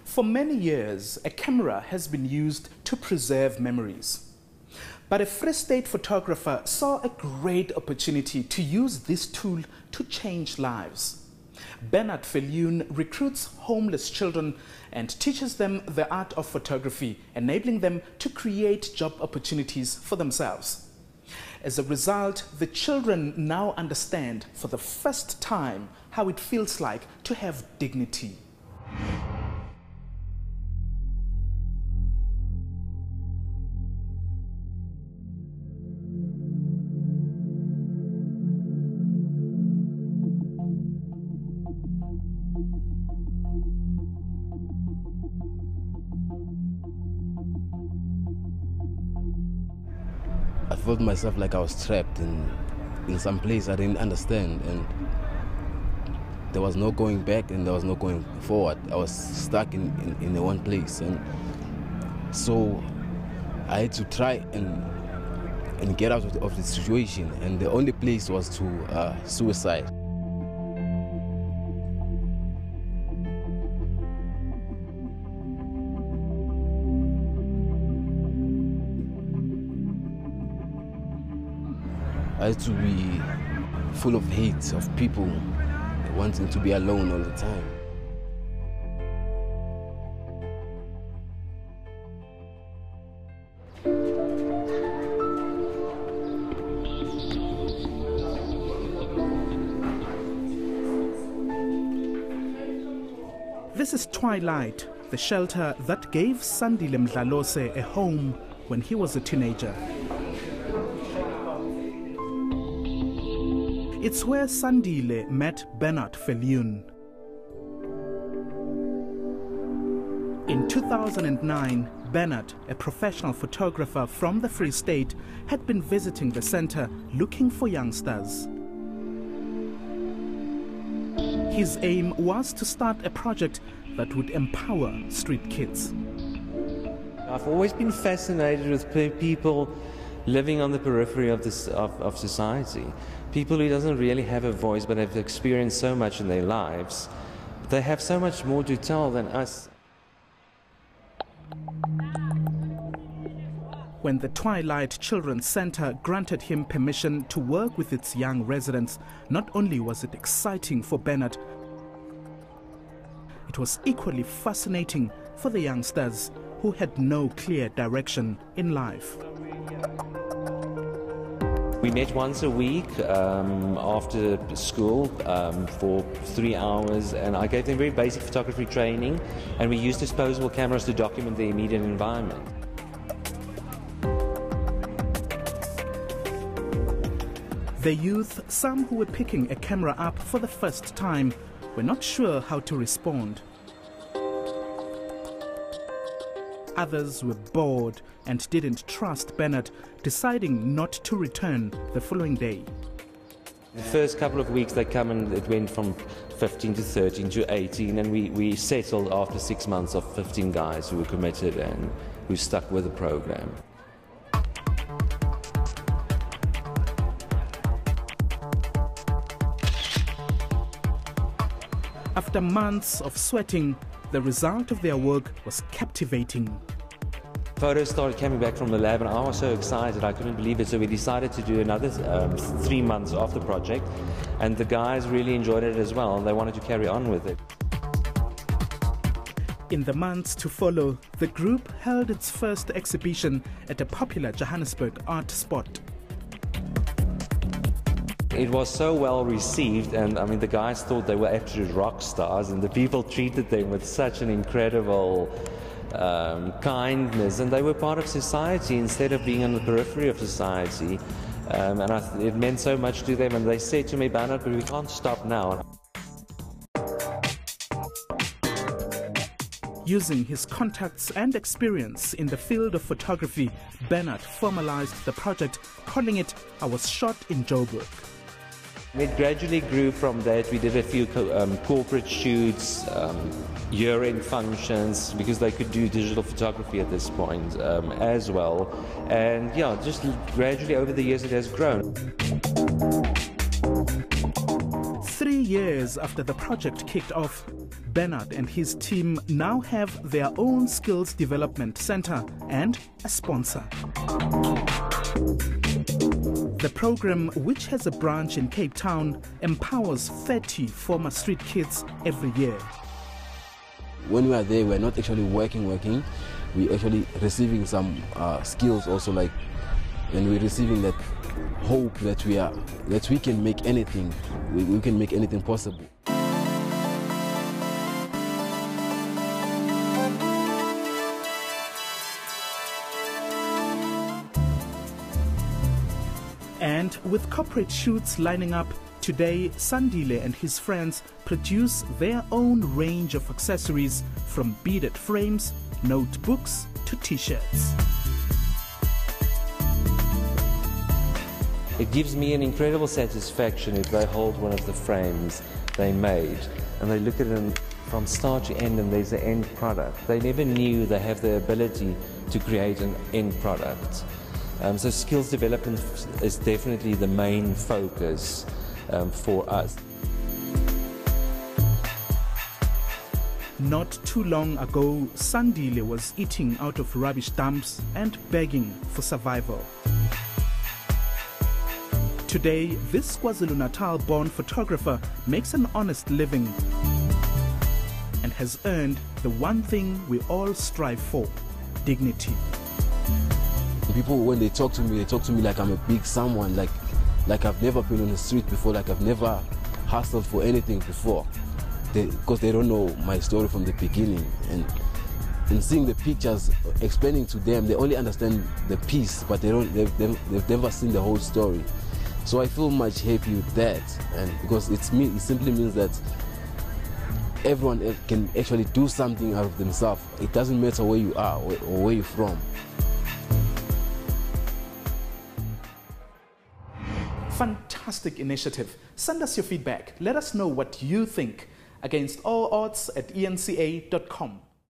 For many years, a camera has been used to preserve memories. But a Free State photographer saw a great opportunity to use this tool to change lives. Bernard Viljoen recruits homeless children and teaches them the art of photography, enabling them to create job opportunities for themselves. As a result, the children now understand for the first time how it feels like to have dignity. I felt myself like I was trapped in some place I didn't understand, and there was no going back and there was no going forward. I was stuck in one place, and so I had to try and get out of the situation, and the only place was to suicide. I had to be full of hate of people wanting to be alone all the time. This is Twilight, the shelter that gave Sandile Mdlalose a home when he was a teenager. It's where Sandile met Bernard Viljoen. In 2009, Bernard, a professional photographer from the Free State, had been visiting the center looking for youngsters. His aim was to start a project that would empower street kids. I've always been fascinated with people living on the periphery of society. People who doesn't really have a voice but have experienced so much in their lives. They have so much more to tell than us. When the Twilight Children's Center granted him permission to work with its young residents, not only was it exciting for Bernard, it was equally fascinating for the youngsters who had no clear direction in life. We met once a week after school for 3 hours, and I gave them very basic photography training, and we used disposable cameras to document the immediate environment. The youth, some who were picking a camera up for the first time, were not sure how to respond. Others were bored and didn't trust Bernard, deciding not to return the following day. The first couple of weeks they come and it went from 15 to 13 to 18, and we settled after 6 months of 15 guys who were committed and who stuck with the program. After months of sweating, the result of their work was captivating. Photos started coming back from the lab, and I was so excited, I couldn't believe it. So we decided to do another 3 months of the project, and the guys really enjoyed it as well. They wanted to carry on with it. In the months to follow, the group held its first exhibition at a popular Johannesburg art spot. It was so well received, and I mean the guys thought they were absolute rock stars, and the people treated them with such an incredible kindness, and they were part of society instead of being on the periphery of society, and it meant so much to them. And they said to me, "Bernard, but we can't stop now." Using his contacts and experience in the field of photography, Bernard formalized the project, calling it "I Was Shot in Joburg." It gradually grew from that. We did a few corporate shoots, year-end functions, because they could do digital photography at this point as well. And yeah, just gradually over the years it has grown. 3 years after the project kicked off, Bernard and his team now have their own skills development center and a sponsor. The program, which has a branch in Cape Town, empowers 30 former street kids every year. When we are there, we're not actually working. We're actually receiving some skills also, like, and we're receiving that hope that we can make anything. We can make anything possible. And with corporate shoots lining up, today Sandile and his friends produce their own range of accessories, from beaded frames, notebooks to t-shirts. It gives me an incredible satisfaction if they hold one of the frames they made and they look at it from start to end and there's the end product. They never knew they have the ability to create an end product. So skills development is definitely the main focus for us. Not too long ago, Sandile was eating out of rubbish dumps and begging for survival. Today, this KwaZulu-Natal-born photographer makes an honest living and has earned the one thing we all strive for: dignity. People, when they talk to me like I'm a big someone, like I've never been on the street before, like I've never hustled for anything before, because they don't know my story from the beginning. And seeing the pictures, explaining to them, they only understand the piece, but they've never seen the whole story. So I feel much happy with that, and because it simply means that everyone can actually do something out of themselves. It doesn't matter where you are or where you're from. Fantastic initiative. Send us your feedback. Let us know what you think. Against all odds at enca.com.